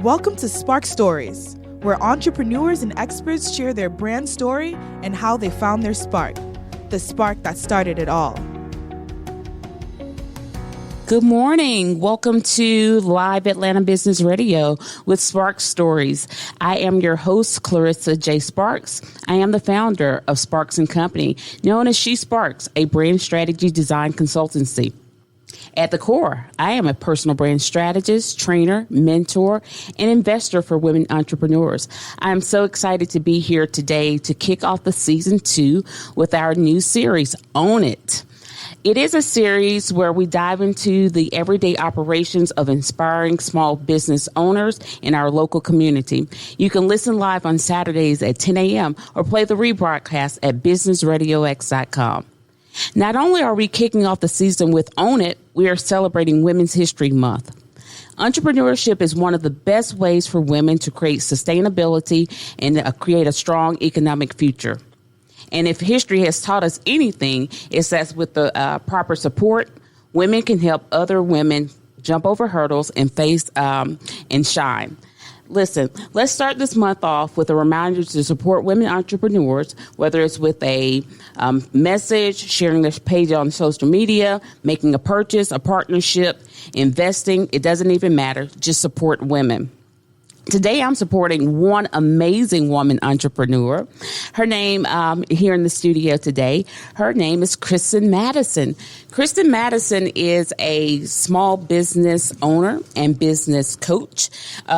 Welcome to Spark Stories, where entrepreneurs and experts share their brand story and how they found their spark, the spark that started it all. Good morning. Welcome to Live Atlanta Business Radio with Spark Stories. I am your host, Clarissa J. Sparks. I am the founder of Sparks & Company, known as She Sparks, a brand strategy design consultancy. At the core, I am a personal brand strategist, trainer, mentor, and investor for women entrepreneurs. I'm so excited to be here today to kick off the season 2 with our new series, Own It. It is a series where we dive into the everyday operations of inspiring small business owners in our local community. You can listen live on Saturdays at 10 a.m. or play the rebroadcast at businessradiox.com. Not only are we kicking off the season with Own It, we are celebrating Women's History Month. Entrepreneurship is one of the best ways for women to create sustainability and create a strong economic future. And if history has taught us anything, it's that with the proper support, women can help other women jump over hurdles and face and shine. Listen, let's start this month off with a reminder to support women entrepreneurs, whether it's with a message, sharing their page on social media, making a purchase, a partnership, investing. It doesn't even matter. Just support women. Today, I'm supporting one amazing woman entrepreneur. Her name here in the studio today, her name is Kristen Madison. Kristen Madison is a small business owner and business coach.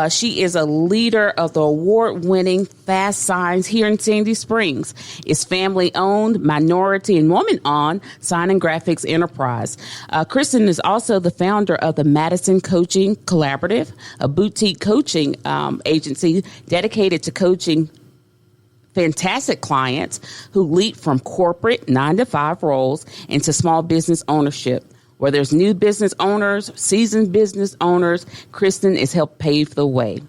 She is a leader of the award-winning FASTSIGNs here in Sandy Springs. It's family-owned, minority, and woman-owned sign and graphics enterprise. Kristen is also the founder of the Madison Coaching Collaborative, a boutique coaching agency dedicated to coaching fantastic clients who leap from corporate 9-to-5 roles into small business ownership. Where there's new business owners, seasoned business owners, Kristen is helped pave the way.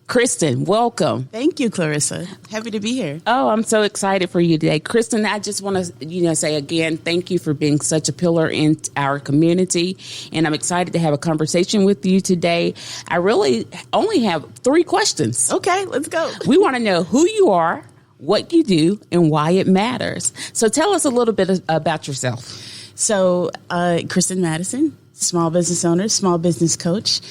Kristen, welcome. Thank you, Clarissa. Happy to be here. Oh, I'm so excited for you today. Kristen, I just want to, say again, thank you for being such a pillar in our community. And I'm excited to have a conversation with you today. I really only have 3 questions. Okay, let's go. We want to know who you are, what you do, and why it matters. So tell us a little bit about yourself. So, Kristen Madison, small business owner, small business coach.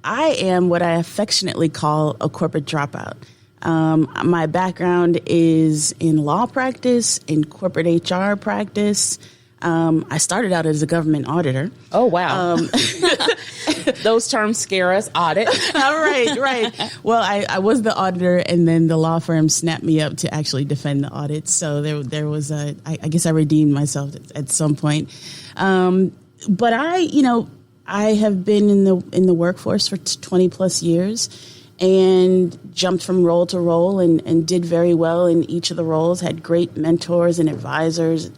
I am what I affectionately call a corporate dropout. My background is in law practice, in corporate HR practice. I started out as a government auditor. Oh, wow. Those terms scare us, audit. Right. Well, I was the auditor, and then the law firm snapped me up to actually defend the audit. So there was I guess I redeemed myself at some point. But I have been in the workforce for 20 plus years and jumped from role to role and did very well in each of the roles, had great mentors and advisors,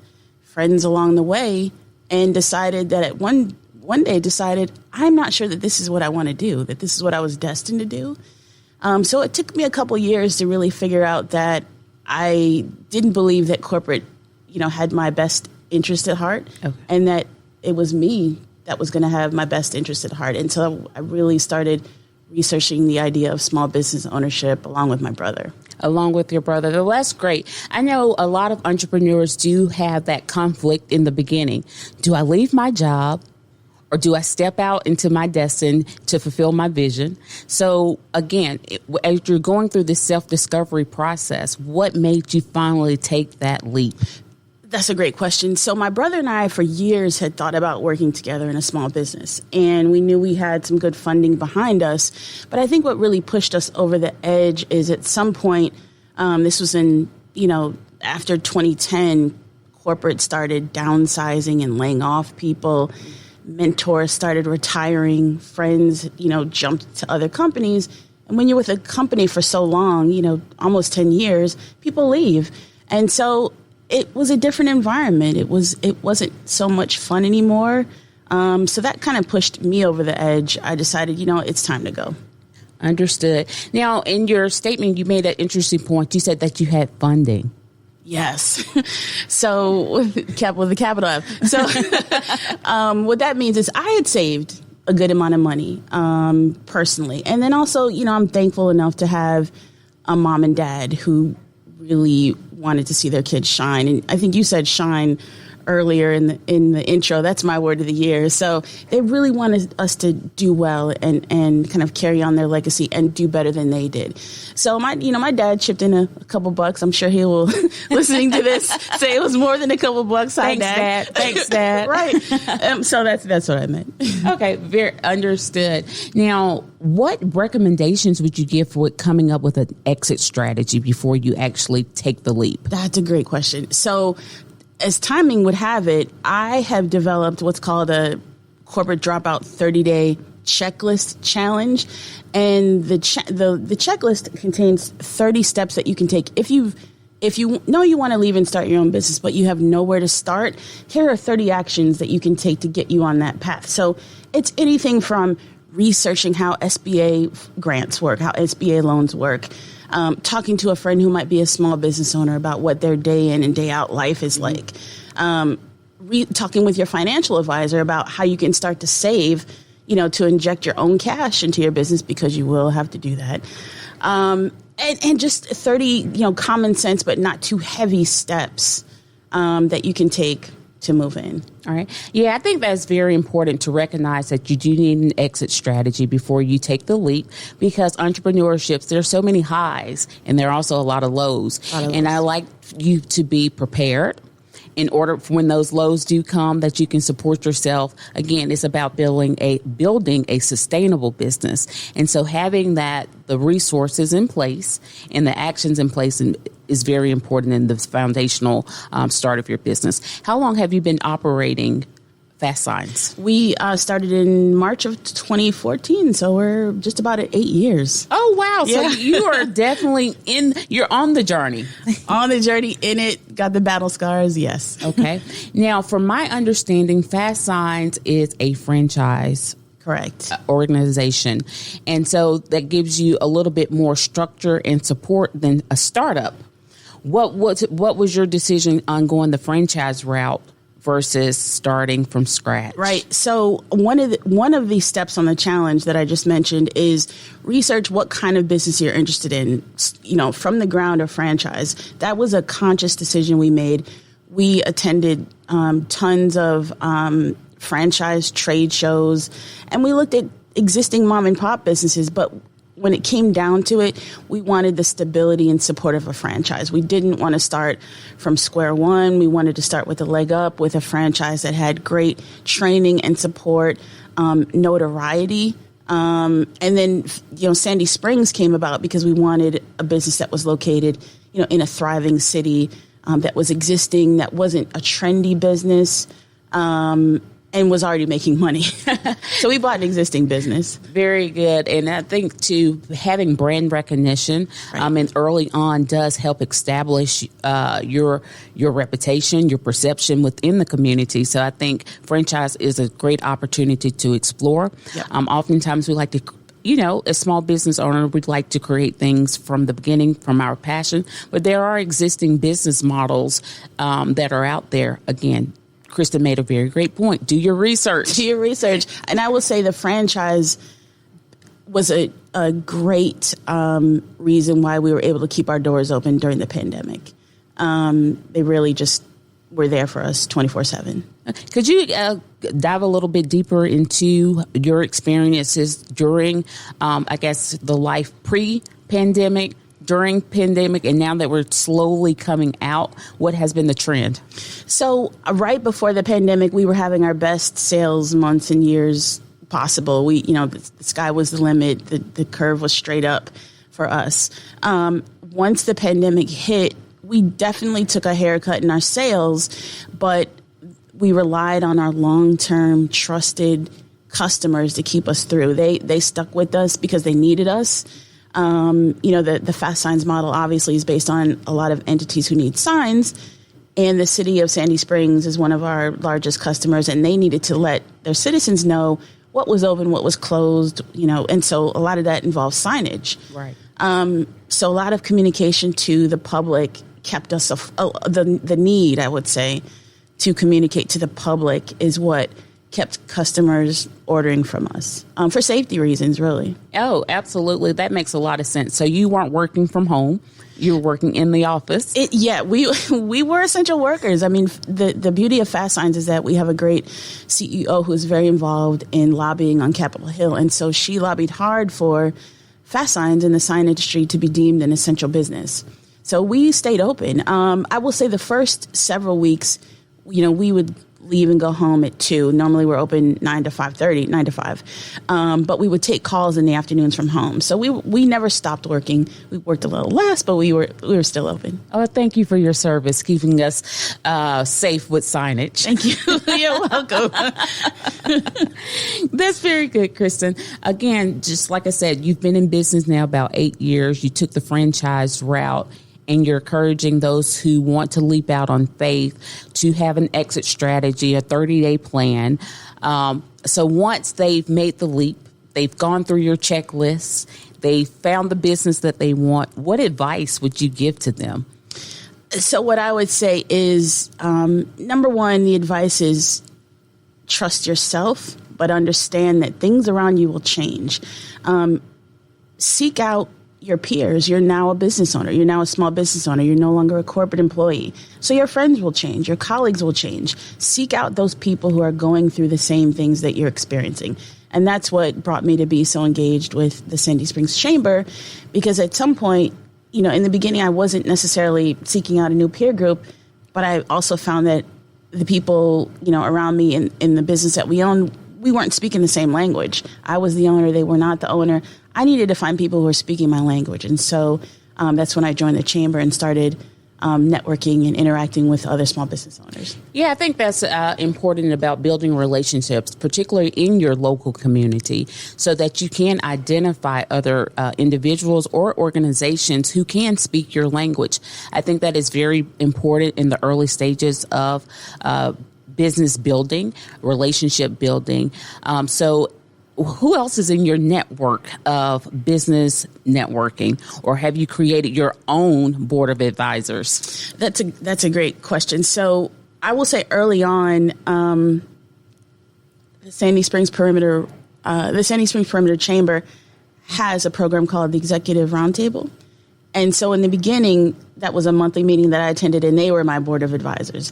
friends along the way, and decided that one day I'm not sure that this is what I want to do, that this is what I was destined to do. So it took me a couple years to really figure out that I didn't believe that corporate, had my best interest at heart, and that it was me that was going to have my best interest at heart. And so I really started researching the idea of small business ownership along with my brother. Along with your brother. Well, that's great. I know a lot of entrepreneurs do have that conflict in the beginning. Do I leave my job or do I step out into my destiny to fulfill my vision? So again, as you're going through this self-discovery process, what made you finally take that leap? That's a great question. So my brother and I, for years, had thought about working together in a small business, and we knew we had some good funding behind us. But I think what really pushed us over the edge is at some point, this was in, after 2010, corporate started downsizing and laying off people. Mentors started retiring. Friends, jumped to other companies. And when you're with a company for so long, almost 10 years, people leave. And so it was a different environment. It wasn't so much fun anymore. So that kind of pushed me over the edge. I decided, it's time to go. Understood. Now, in your statement, you made an interesting point. You said that you had funding. Yes. So with the capital F. So what that means is I had saved a good amount of money, personally. And then also, I'm thankful enough to have a mom and dad who really wanted to see their kids shine. And I think you said shine earlier in the intro. That's my word of the year. So they really wanted us to do well and kind of carry on their legacy and do better than they did. So my dad chipped in a couple bucks. I'm sure he will, listening to this, say it was more than a couple bucks. Hi, Dad. Thanks, Dad. Right. So that's what I meant. Okay, very understood. Now, what recommendations would you give for coming up with an exit strategy before you actually take the leap? That's a great question. So, as timing would have it, I have developed what's called a corporate dropout 30-day checklist challenge. And the checklist contains 30 steps that you can take. If you know you want to leave and start your own business, but you have nowhere to start, here are 30 actions that you can take to get you on that path. So it's anything from researching how SBA grants work, how SBA loans work, talking to a friend who might be a small business owner about what their day in and day out life is like, talking with your financial advisor about how you can start to save, to inject your own cash into your business, because you will have to do that. And just 30, common sense, but not too heavy steps that you can take to move in. All right. Yeah, I think that's very important to recognize that you do need an exit strategy before you take the leap, because entrepreneurships, there's so many highs and there are also a lot of lows. And I like you to be prepared in order for when those lows do come, that you can support yourself. Again, it's about building a sustainable business. And so having the resources in place and the actions in place is very important in the foundational start of your business. How long have you been operating FASTSIGNS? We started in March of 2014, so we're just about at 8 years. Oh, wow. Yeah. So you are definitely you're on the journey. On the journey, in it, got the battle scars, yes. Okay. Now, from my understanding, FASTSIGNS is a franchise correct organization. And so that gives you a little bit more structure and support than a startup. What was your decision on going the franchise route versus starting from scratch? Right. So one of the steps on the challenge that I just mentioned is research what kind of business you're interested in, from the ground or franchise. That was a conscious decision we made. We attended tons of franchise trade shows, and we looked at existing mom and pop businesses, but when it came down to it, we wanted the stability and support of a franchise. We didn't want to start from square one. We wanted to start with a leg up with a franchise that had great training and support, notoriety. And then, Sandy Springs came about because we wanted a business that was located, in a thriving city, that was existing, that wasn't a trendy business, and was already making money. So we bought an existing business. Very good. And I think, too, having brand recognition and early on does help establish your reputation, your perception within the community. So I think franchise is a great opportunity to explore. Yep. Oftentimes we like to, as small business owner, we'd like to create things from the beginning, from our passion. But there are existing business models that are out there. Again, Kristen made a very great point. Do your research. And I will say the franchise was a great reason why we were able to keep our doors open during the pandemic. They really just were there for us 24/7. Could you dive a little bit deeper into your experiences during, the life pre-pandemic, during pandemic, and now that we're slowly coming out? What has been the trend? So right before the pandemic, we were having our best sales months and years possible. We, the sky was the limit. The curve was straight up for us. Once the pandemic hit, we definitely took a haircut in our sales, but we relied on our long-term trusted customers to keep us through. They stuck with us because they needed us. The FASTSIGNS model obviously is based on a lot of entities who need signs, and the city of Sandy Springs is one of our largest customers, and they needed to let their citizens know what was open, what was closed, and so a lot of that involves signage. Right. So a lot of communication to the public kept us, the need, I would say, to communicate to the public is what kept customers ordering from us for safety reasons, really. Oh, absolutely. That makes a lot of sense. So you weren't working from home. You were working in the office. We were essential workers. I mean, the beauty of Fast Signs is that we have a great CEO who is very involved in lobbying on Capitol Hill. And so she lobbied hard for Fast Signs in the sign industry to be deemed an essential business. So we stayed open. I will say the first several weeks, we would leave and go home at 2. Normally we're open 9 to 5. But we would take calls in the afternoons from home. So we never stopped working. We worked a little less, but we were still open. Oh, thank you for your service, keeping us safe with signage. Thank you. You're welcome. That's very good, Kristen. Again, just like I said, you've been in business now about 8 years. You took the franchise route, and you're encouraging those who want to leap out on faith to have an exit strategy, a 30-day plan. So once they've made the leap, they've gone through your checklist, they found the business that they want, what advice would you give to them? So what I would say is, number one, the advice is trust yourself, but understand that things around you will change. Seek out your peers. You're now a business owner. You're now a small business owner. You're no longer a corporate employee. So your friends will change. Your colleagues will change. Seek out those people who are going through the same things that you're experiencing. And that's what brought me to be so engaged with the Sandy Springs Chamber, because at some point, in the beginning, I wasn't necessarily seeking out a new peer group, but I also found that the people, around me in the business that we own, we weren't speaking the same language. I was the owner. They were not the owner. I needed to find people who were speaking my language. And so that's when I joined the chamber and started networking and interacting with other small business owners. Yeah, I think that's important about building relationships, particularly in your local community, so that you can identify other individuals or organizations who can speak your language. I think that is very important in the early stages of business building, relationship building. So who else is in your network of business networking, or have you created your own board of advisors? That's a great question. So I will say early on, the Sandy Springs Perimeter Chamber has a program called the Executive Roundtable. And so in the beginning, that was a monthly meeting that I attended, and they were my board of advisors.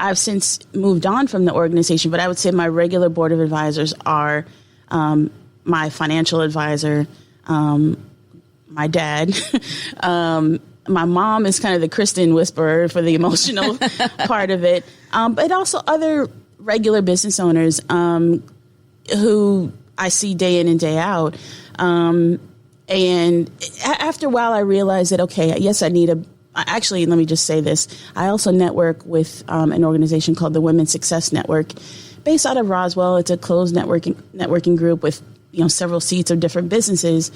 I've since moved on from the organization, but I would say my regular board of advisors are my financial advisor, my dad. My mom is kind of the Kristen whisperer for the emotional part of it, but also other regular business owners who I see day in and day out. And after a while, I realized that, okay, yes, I need actually, let me just say this. I also network with an organization called the Women's Success Network, based out of Roswell. It's a closed networking group with several seats of different businesses.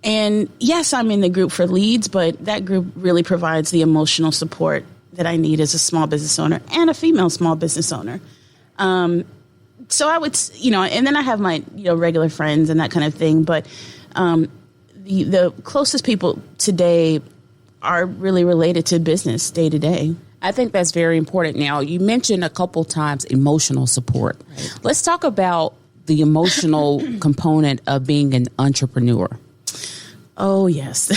And yes, I'm in the group for leads, but that group really provides the emotional support that I need as a small business owner and a female small business owner. So I would, and then I have my regular friends and that kind of thing. But the closest people today are really related to business day to day. I think that's very important. Now, you mentioned a couple times emotional support. Right. Let's talk about the emotional component of being an entrepreneur. Oh, yes.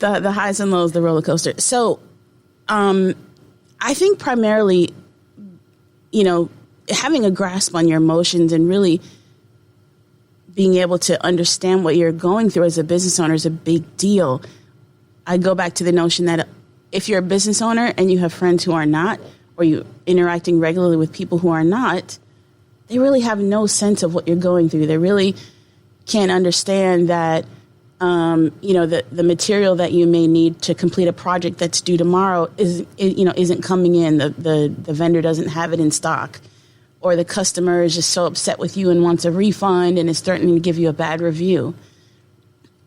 the highs and lows, the roller coaster. So I think primarily, having a grasp on your emotions and really being able to understand what you're going through as a business owner is a big deal. I go back to the notion that if you're a business owner and you have friends who are not, or you're interacting regularly with people who are not, they really have no sense of what you're going through. They really can't understand that, the material that you may need to complete a project that's due tomorrow isn't coming in. The vendor doesn't have it in stock, or the customer is just so upset with you and wants a refund and is starting to give you a bad review.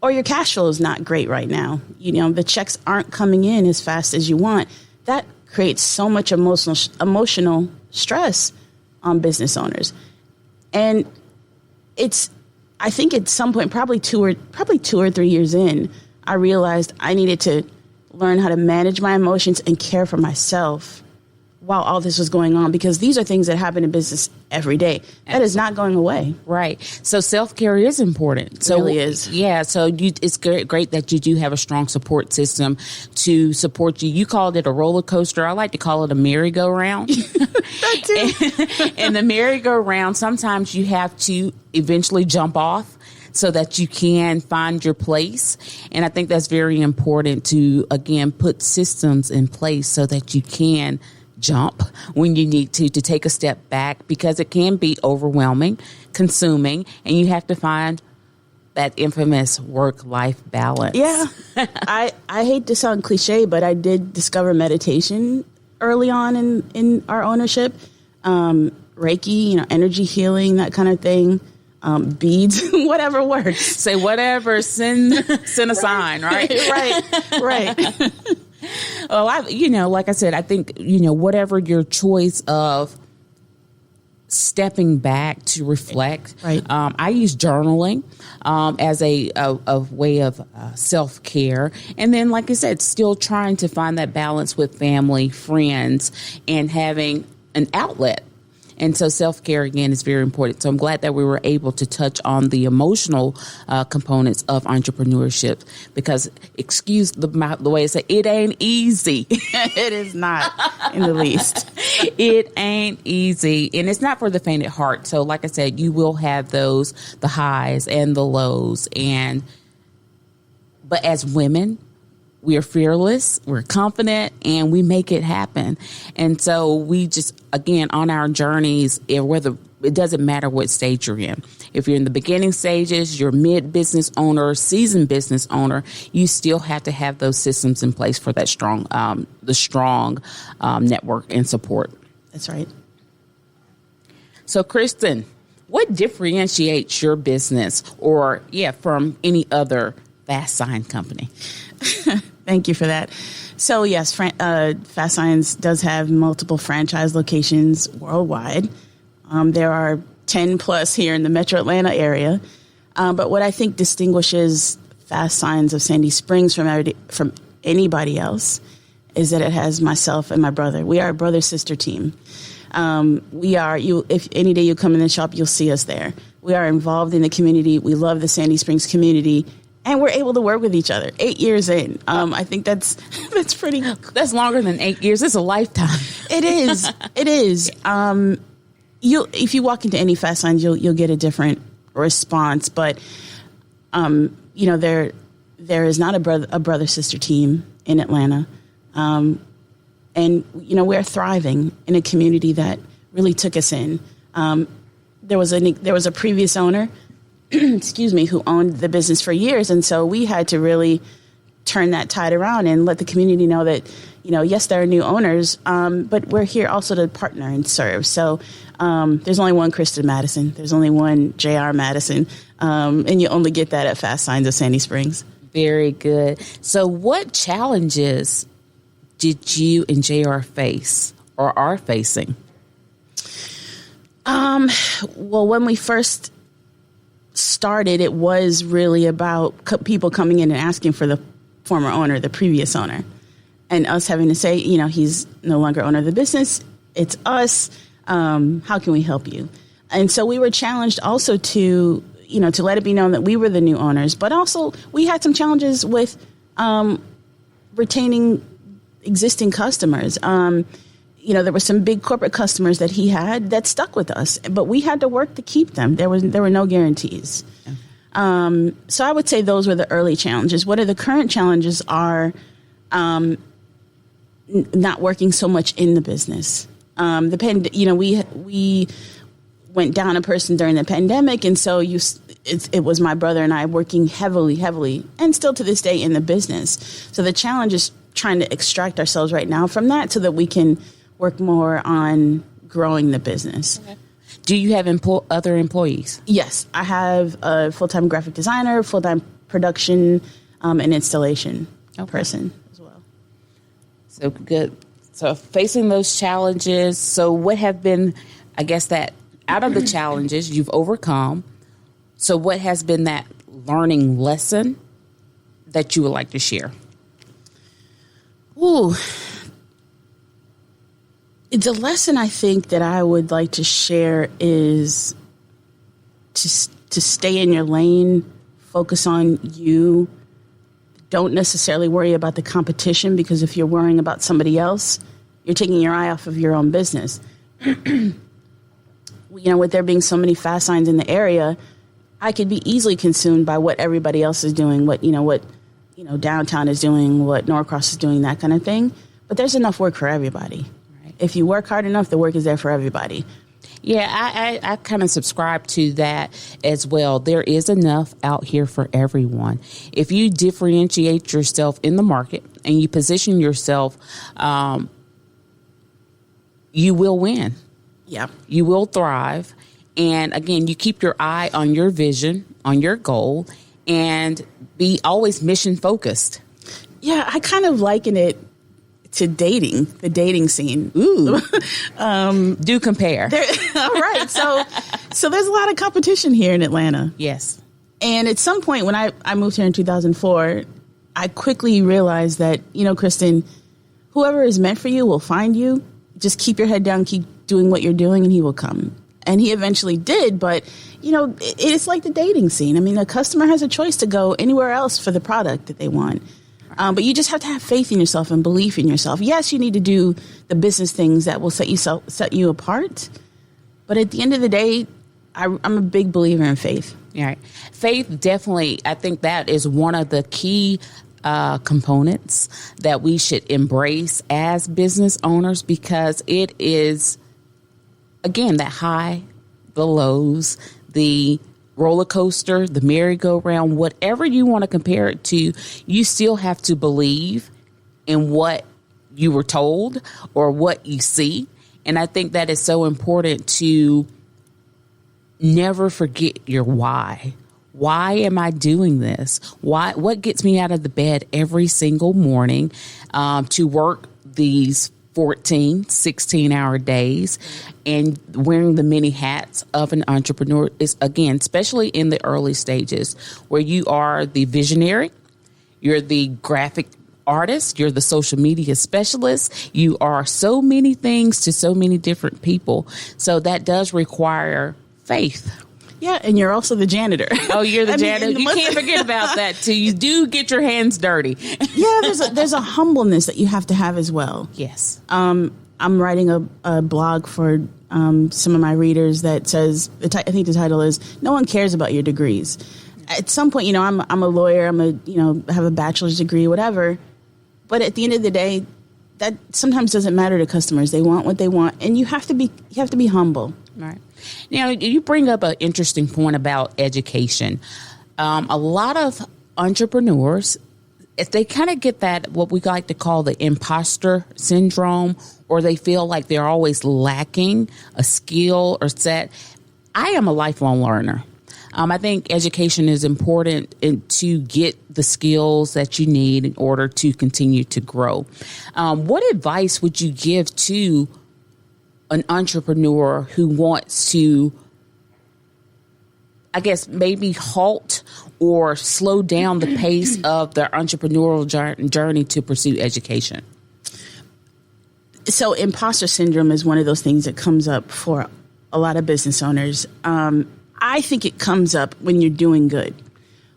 Or your cash flow is not great right now. The checks aren't coming in as fast as you want. That creates so much emotional stress on business owners. And I think at some point, probably two or 3 years in, I realized I needed to learn how to manage my emotions and care for myself while all this was going on, because these are things that happen in business every day. That is not going away. Right. So self-care is important. So, it really is. Yeah. So it's great that you do have a strong support system to support you. You called it a roller coaster. I like to call it a merry-go-round. And the merry-go-round, sometimes you have to eventually jump off so that you can find your place. And I think that's very important to, again, put systems in place so that you can jump when you need to take a step back, because it can be overwhelming, consuming, and you have to find that infamous work-life balance. Yeah. I hate to sound cliche, but I did discover meditation early on in our ownership. Reiki, energy healing, that kind of thing. Beads, whatever works. Say whatever, send a sign, right? Right. Well, like I said, I think, whatever your choice of stepping back to reflect. Right. I use journaling as a way of self-care. And then, like I said, still trying to find that balance with family, friends, and having an outlet. And so self-care, again, is very important. So I'm glad that we were able to touch on the emotional components of entrepreneurship, because, excuse the way I say, it ain't easy. It is not in the least. It ain't easy. And it's not for the faint at heart. So like I said, you will have the highs and the lows. But as women, we are fearless, we're confident, and we make it happen. And so we just, again, on our journeys, it doesn't matter what stage you're in. If you're in the beginning stages, you're mid-business owner, seasoned business owner, you still have to have those systems in place for that strong network and support. That's right. So, Kristen, what differentiates your business from any other fast sign company? Thank you for that. So yes, FASTSIGNS does have multiple franchise locations worldwide. There are 10 plus here in the Metro Atlanta area. But what I think distinguishes FASTSIGNS of Sandy Springs from anybody else is that it has myself and my brother. We are a brother-sister team. If any day you come in the shop, you'll see us there. We are involved in the community. We love the Sandy Springs community. And we're able to work with each other 8 years in. I think that's pretty. That's longer than 8 years. It's a lifetime. It is. It is. If you walk into any FASTSIGNS, you'll get a different response. But there is not a brother sister team in Atlanta, and we're thriving in a community that really took us in. There was a previous owner. Excuse me, who owned the business for years. And so we had to really turn that tide around and let the community know that, yes, there are new owners, but we're here also to partner and serve. So there's only one Kristen Madison. There's only one JR Madison. And you only get that at FASTSIGNS of Sandy Springs. Very good. So what challenges did you and JR face or are facing? Well, when we first started, it was really about people coming in and asking for the former owner, the previous owner, and us having to say, he's no longer owner of the business. It's us. How can we help you? And so we were challenged also to let it be known that we were the new owners, but also we had some challenges with retaining existing customers. There were some big corporate customers that he had that stuck with us, but we had to work to keep them. There were no guarantees. Okay. So I would say those were the early challenges. What are the current challenges are not working so much in the business. We went down a person during the pandemic, and so it was my brother and I working heavily, and still to this day in the business. So the challenge is trying to extract ourselves right now from that so that we can work more on growing the business. Okay. Do you have other employees? Yes, I have a full-time graphic designer, full-time production, and installation person as well. So good. So facing those challenges. So what have been, I guess, that out of the challenges you've overcome, so what has been that learning lesson that you would like to share? Ooh. The lesson I think that I would like to share is to stay in your lane, focus on you. Don't necessarily worry about the competition, because if you're worrying about somebody else, you're taking your eye off of your own business. With there being so many fast signs in the area, I could be easily consumed by what everybody else is doing, what downtown is doing, what Norcross is doing, that kind of thing. But there's enough work for everybody. Right. If you work hard enough, the work is there for everybody. Yeah, I kind of subscribe to that as well. There is enough out here for everyone. If you differentiate yourself in the market and you position yourself, you will win. Yeah. You will thrive. And again, you keep your eye on your vision, on your goal, and be always mission focused. Yeah, I kind of liken it to dating, the dating scene. Ooh. Do compare. All right. So there's a lot of competition here in Atlanta. Yes. And at some point when I moved here in 2004, I quickly realized that, Kristen, whoever is meant for you will find you. Just keep your head down, keep doing what you're doing, and he will come. And he eventually did. But, it's like the dating scene. I mean, a customer has a choice to go anywhere else for the product that they want. But you just have to have faith in yourself and belief in yourself. Yes, you need to do the business things that will set you apart. But at the end of the day, I'm a big believer in faith. All right. Faith, definitely. I think that is one of the key components that we should embrace as business owners, because it is, again, that high, the lows, the roller coaster, the merry-go-round, whatever you want to compare it to, you still have to believe in what you were told or what you see. And I think that is so important to never forget your why. Why am I doing this? What gets me out of the bed every single morning to work these 14, 16-hour days and wearing the many hats of an entrepreneur is, again, especially in the early stages where you are the visionary, you're the graphic artist, you're the social media specialist, you are so many things to so many different people. So that does require faith. Yeah, and you're also the janitor. Oh, you're the janitor. You can't forget about that too. You do get your hands dirty. Yeah, there's a humbleness that you have to have as well. Yes. I'm writing a blog for some of my readers that says, I think the title is "No one cares about your degrees." At some point, I'm a lawyer. Have a bachelor's degree, whatever. But at the end of the day, that sometimes doesn't matter to customers. They want what they want, and you have to be humble. Right. Now, you bring up an interesting point about education. A lot of entrepreneurs, if they kind of get that, what we like to call the imposter syndrome, or they feel like they're always lacking a skill or set. I am a lifelong learner. I think education is important to get the skills that you need in order to continue to grow. What advice would you give to an entrepreneur who wants to, I guess, maybe halt or slow down the pace of their entrepreneurial journey to pursue education? So imposter syndrome is one of those things that comes up for a lot of business owners. I think it comes up when you're doing good,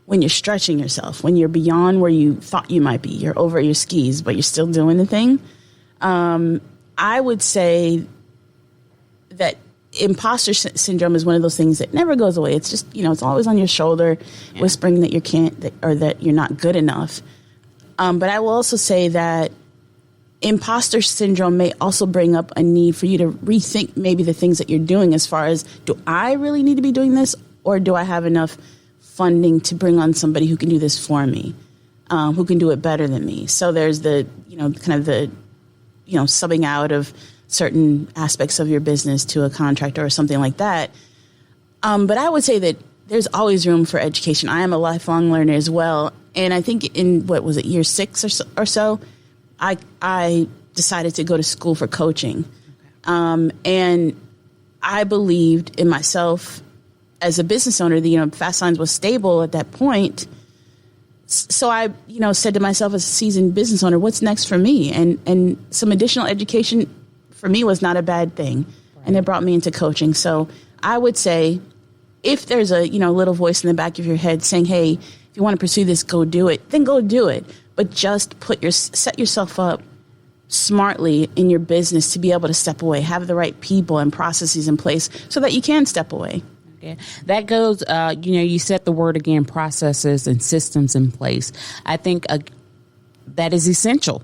when you're stretching yourself, when you're beyond where you thought you might be. You're over your skis, but you're still doing the thing. I would say that imposter syndrome is one of those things that never goes away. It's just, it's always on your shoulder, whispering that you can't, or that you're not good enough. But I will also say that imposter syndrome may also bring up a need for you to rethink maybe the things that you're doing, as far as, do I really need to be doing this, or do I have enough funding to bring on somebody who can do this for me, who can do it better than me? So there's the, subbing out of certain aspects of your business to a contractor or something like that. But I would say that there's always room for education. I am a lifelong learner as well. And I think in, year 6 or so, I decided to go to school for coaching. And I believed in myself as a business owner. Fast Signs was stable at that point. So I, said to myself as a seasoned business owner, what's next for me? And some additional education for me was not a bad thing. Right. And it brought me into coaching. So I would say if there's a, little voice in the back of your head saying, hey, if you want to pursue this, go do it, then go do it. But just set yourself up smartly in your business to be able to step away, have the right people and processes in place so that you can step away. Yeah. That goes, you said the word again, processes and systems in place. I think that is essential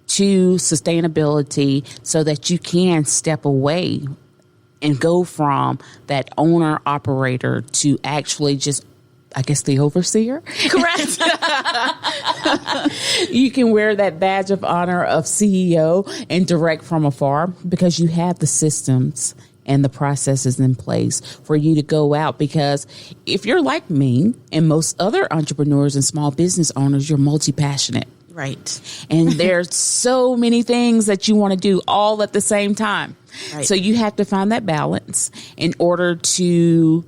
to sustainability so that you can step away and go from that owner operator to actually just, I guess, the overseer. Correct. You can wear that badge of honor of CEO and direct from afar because you have the systems and the processes in place for you to go out. Because if you're like me and most other entrepreneurs and small business owners, you're multi-passionate. Right. And there's so many things that you want to do all at the same time. Right. So you have to find that balance in order to,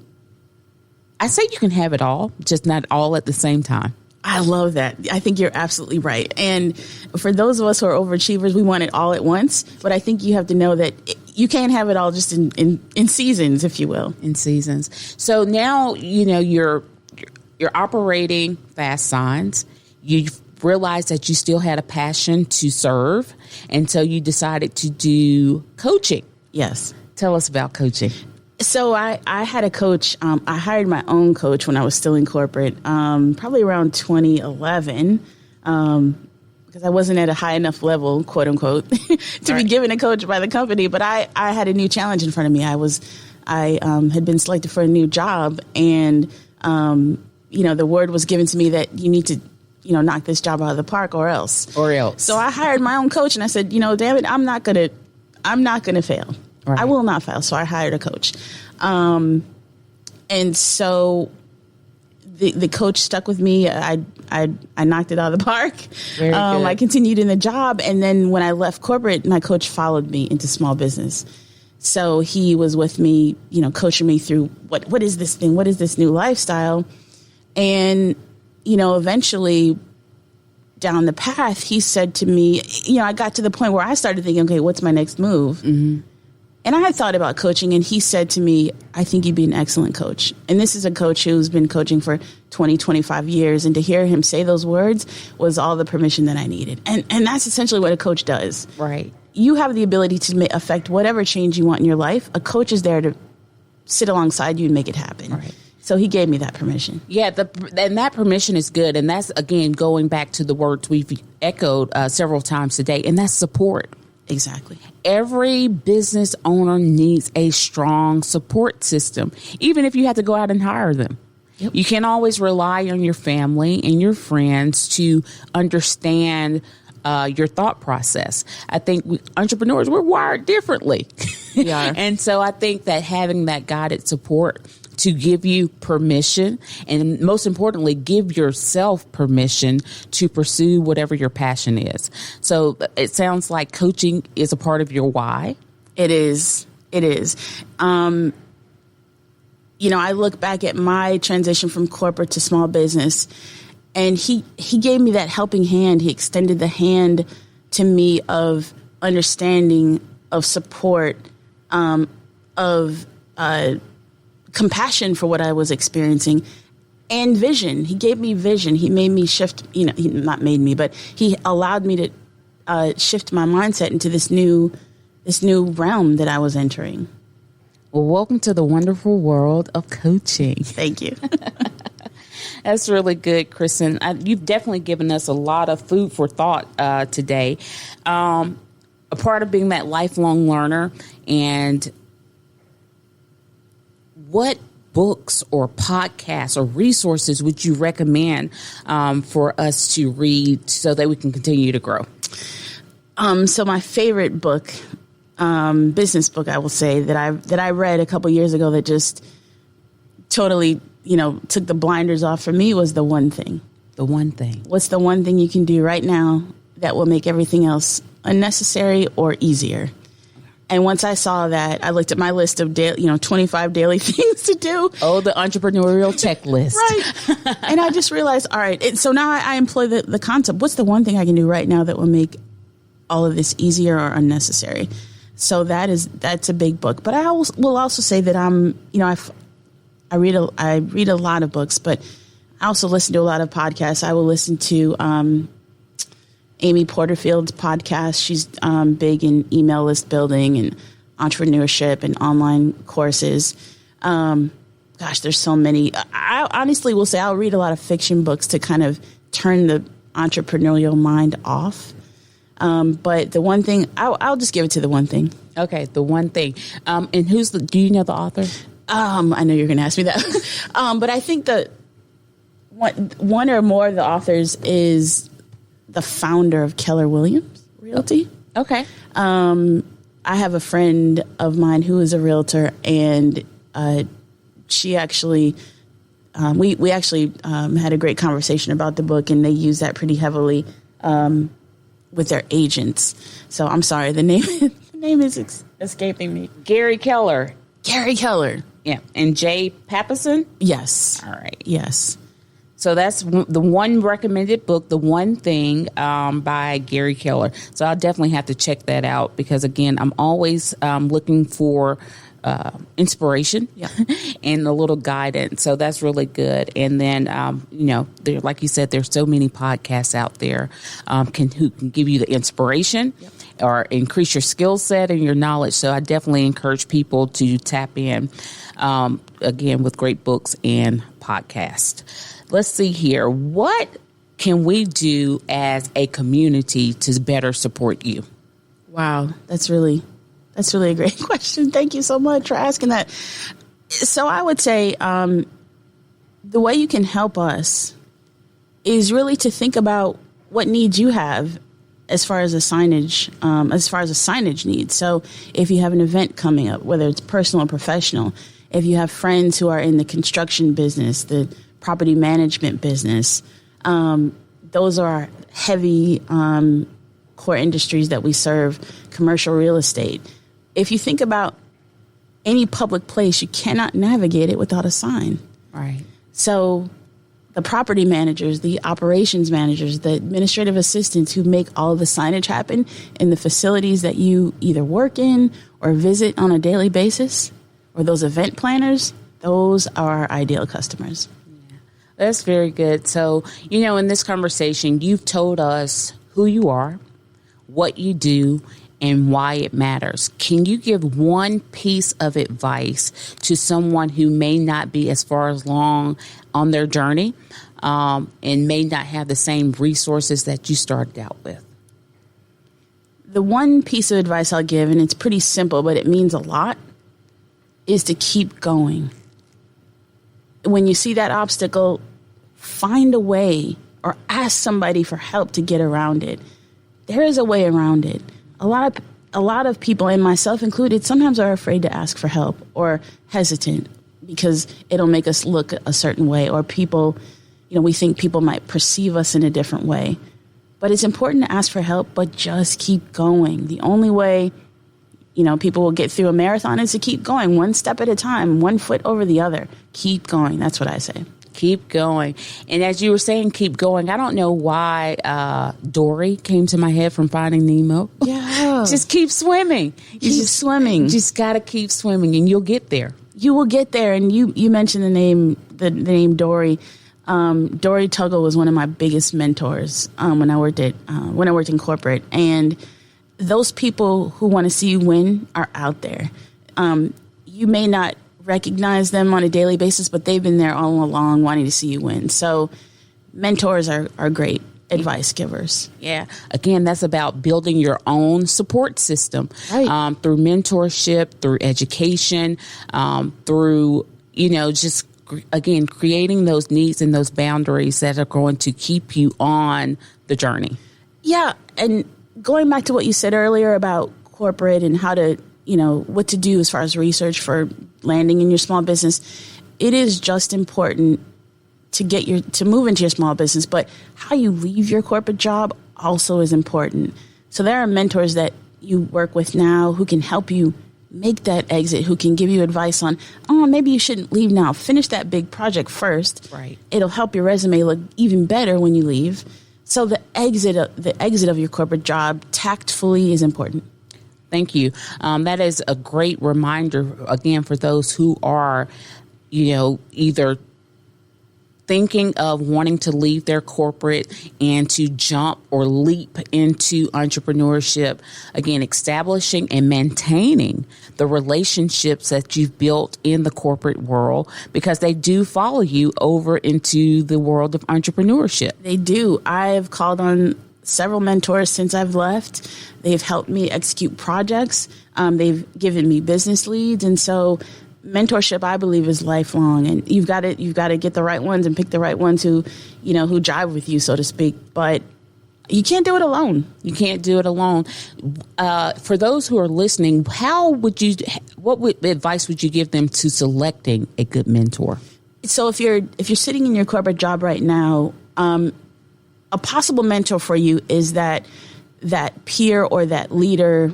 I say you can have it all, just not all at the same time. I love that. I think you're absolutely right. And for those of us who are overachievers, we want it all at once. But I think you have to know that you can't have it all just in seasons, if you will. In seasons. So now, you're operating FASTSIGNs. You've realized that you still had a passion to serve. And so you decided to do coaching. Yes. Tell us about coaching. So I had a coach. I hired my own coach when I was still in corporate, probably around 2011, because I wasn't at a high enough level, quote unquote, to be given a coach by the company. But I had a new challenge in front of me. I had been selected for a new job, and the word was given to me that you need to knock this job out of the park or else. So I hired my own coach, and I said, damn it, I'm not gonna fail. Right. I will not fail. So I hired a coach. And so the coach stuck with me. I knocked it out of the park. I continued in the job. And then when I left corporate, my coach followed me into small business. So he was with me, coaching me through what is this thing? What is this new lifestyle? And, eventually down the path, he said to me, I got to the point where I started thinking, okay, what's my next move? Mm-hmm. And I had thought about coaching, and he said to me, I think you'd be an excellent coach. And this is a coach who's been coaching for 20, 25 years. And to hear him say those words was all the permission that I needed. And that's essentially what a coach does. Right. You have the ability to affect whatever change you want in your life. A coach is there to sit alongside you and make it happen. Right. So he gave me that permission. Yeah, and that permission is good. And that's, again, going back to the words we've echoed several times today, and that's support. Exactly. Every business owner needs a strong support system, even if you have to go out and hire them. Yep. You can't always rely on your family and your friends to understand your thought process. I think entrepreneurs, we're wired differently. We are. And so I think that having that guided support to give you permission, and most importantly, give yourself permission to pursue whatever your passion is. So it sounds like coaching is a part of your why. It is. It is. I look back at my transition from corporate to small business, and he gave me that helping hand. He extended the hand to me of understanding, of support, of compassion for what I was experiencing, and vision. He gave me vision. He made me shift, he not made me, but he allowed me to shift my mindset into this new realm that I was entering. Well, welcome to the wonderful world of coaching. Thank you. That's really good, Kristen. You've definitely given us a lot of food for thought today. A part of being that lifelong learner, and what books or podcasts or resources would you recommend for us to read so that we can continue to grow? So my favorite book, business book, I will say, that I read a couple years ago that just totally, took the blinders off for me was The One Thing. The One Thing. What's the one thing you can do right now that will make everything else unnecessary or easier? And once I saw that, I looked at my list of 25 daily things to do. Oh, the entrepreneurial checklist. Right. And I just realized, all right. So now I employ the concept. What's the one thing I can do right now that will make all of this easier or unnecessary? So that's a big book. But I will also say that I read a lot of books, but I also listen to a lot of podcasts. I will listen to Amy Porterfield's podcast. She's big in email list building and entrepreneurship and online courses. Gosh, there's so many. I honestly will say I'll read a lot of fiction books to kind of turn the entrepreneurial mind off. But the one thing, I'll just give it to The One Thing. Okay, The One Thing. And do you know the author? I know you're going to ask me that. But I think that one or more of the authors is the founder of Keller Williams Realty. Okay. I have a friend of mine who is a realtor, and she actually, we actually had a great conversation about the book, and they use that pretty heavily with their agents. So I'm sorry, the name is escaping me. Gary Keller. Yeah. And Jay Papasan? Yes. All right. Yes. So that's the one recommended book, The One Thing, by Gary Keller. So I'll definitely have to check that out because, again, I'm always looking for inspiration and a little guidance. So that's really good. And then, there, like you said, there's so many podcasts out there who can give you the inspiration or increase your skill set and your knowledge. So I definitely encourage people to tap in, again, with great books and podcasts. Let's see here. What can we do as a community to better support you? Wow, that's really a great question. Thank you so much for asking that. So I would say the way you can help us is really to think about what needs you have as far as a signage need. So if you have an event coming up, whether it's personal or professional, if you have friends who are in the construction business, the property management business, those are heavy core industries that we serve, commercial real estate. If you think about any public place, you cannot navigate it without a sign. Right. So the property managers, the operations managers, the administrative assistants who make all of the signage happen in the facilities that you either work in or visit on a daily basis, or those event planners, those are our ideal customers. Yeah, that's very good. So, in this conversation, you've told us who you are, what you do, and why it matters. Can you give one piece of advice to someone who may not be as far along on their journey and may not have the same resources that you started out with? The one piece of advice I'll give, and it's pretty simple, but it means a lot, is to keep going. When you see that obstacle, find a way or ask somebody for help to get around it. There is a way around it. A lot of people, and myself included, sometimes are afraid to ask for help or hesitant because it'll make us look a certain way, or people, we think people might perceive us in a different way. But it's important to ask for help, but just keep going. The only way, people will get through a marathon is to keep going, one step at a time, one foot over the other. Keep going. That's what I say. Keep going. And as you were saying, keep going. I don't know why Dory came to my head from Finding Nemo. Yeah. Just keep swimming. Keep swimming. Just got to keep swimming and you'll get there. You will get there. And you mentioned the name Dory. Dory Tuggle was one of my biggest mentors when I worked in corporate. And those people who want to see you win are out there. You may not recognize them on a daily basis, but they've been there all along wanting to see you win. So mentors are great advice givers. Yeah. Again, that's about building your own support system, right. Through mentorship, through education, through, just, again, creating those needs and those boundaries that are going to keep you on the journey. Yeah. And going back to what you said earlier about corporate and how to, what to do as far as research for landing in your small business, it is just important to move into your small business, but how you leave your corporate job also is important. So there are mentors that you work with now who can help you make that exit, who can give you advice on, maybe you shouldn't leave now. Finish that big project first. Right. It'll help your resume look even better when you leave. So the exit of your corporate job tactfully is important. Thank you. That is a great reminder, again, for those who are, either thinking of wanting to leave their corporate and to jump or leap into entrepreneurship. Again, establishing and maintaining the relationships that you've built in the corporate world, because they do follow you over into the world of entrepreneurship. They do. I've called on several mentors since I've left. They've helped me execute projects. They've given me business leads. And so mentorship, I believe, is lifelong, and you've got to get the right ones and pick the right ones who jive with you, so to speak. But you can't do it alone. You can't do it alone. For those who are listening, what advice would you give them to selecting a good mentor? So if you're sitting in your corporate job right now, a possible mentor for you is that peer or that leader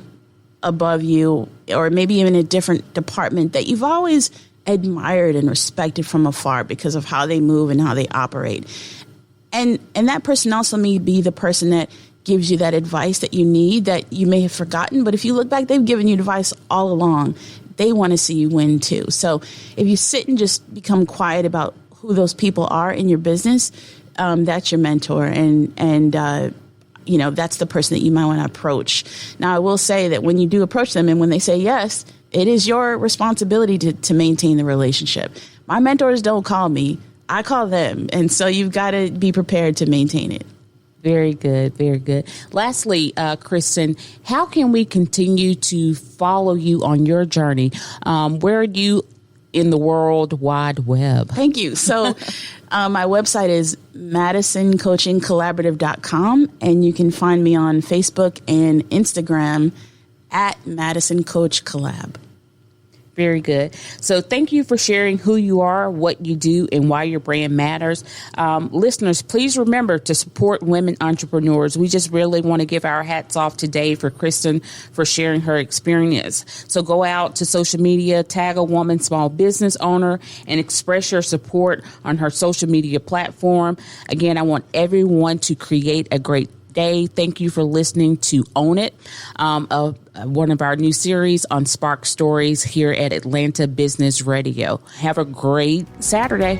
above you, or maybe even a different department that you've always admired and respected from afar because of how they move and how they operate. And that person also may be the person that gives you that advice that you need, that you may have forgotten. But if you look back, they've given you advice all along. They want to see you win too. So if you sit and just become quiet about who those people are in your business, that's your mentor. And that's the person that you might want to approach. Now, I will say that when you do approach them and when they say yes, it is your responsibility to maintain the relationship. My mentors don't call me. I call them. And so you've got to be prepared to maintain it. Very good. Very good. Lastly, Kristen, how can we continue to follow you on your journey? Where are you in the World Wide Web? Thank you. So my website is MadisonCoachingCollaborative.com, and you can find me on Facebook and Instagram at Madison Coach Collab. Very good. So thank you for sharing who you are, what you do, and why your brand matters. Listeners, please remember to support women entrepreneurs. We just really want to give our hats off today for Kristen for sharing her experience. So go out to social media, tag a woman small business owner, and express your support on her social media platform. Again, I want everyone to create a great day. Thank you for listening to Own It, one of our new series on Spark Stories here at Atlanta Business Radio. Have a great Saturday.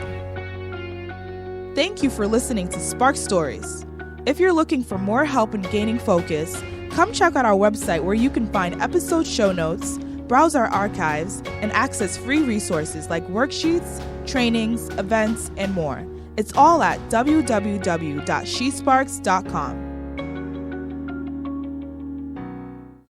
Thank you for listening to Spark Stories. If you're looking for more help in gaining focus, come check out our website where you can find episode show notes, browse our archives, and access free resources like worksheets, trainings, events, and more. It's all at www.shesparks.com.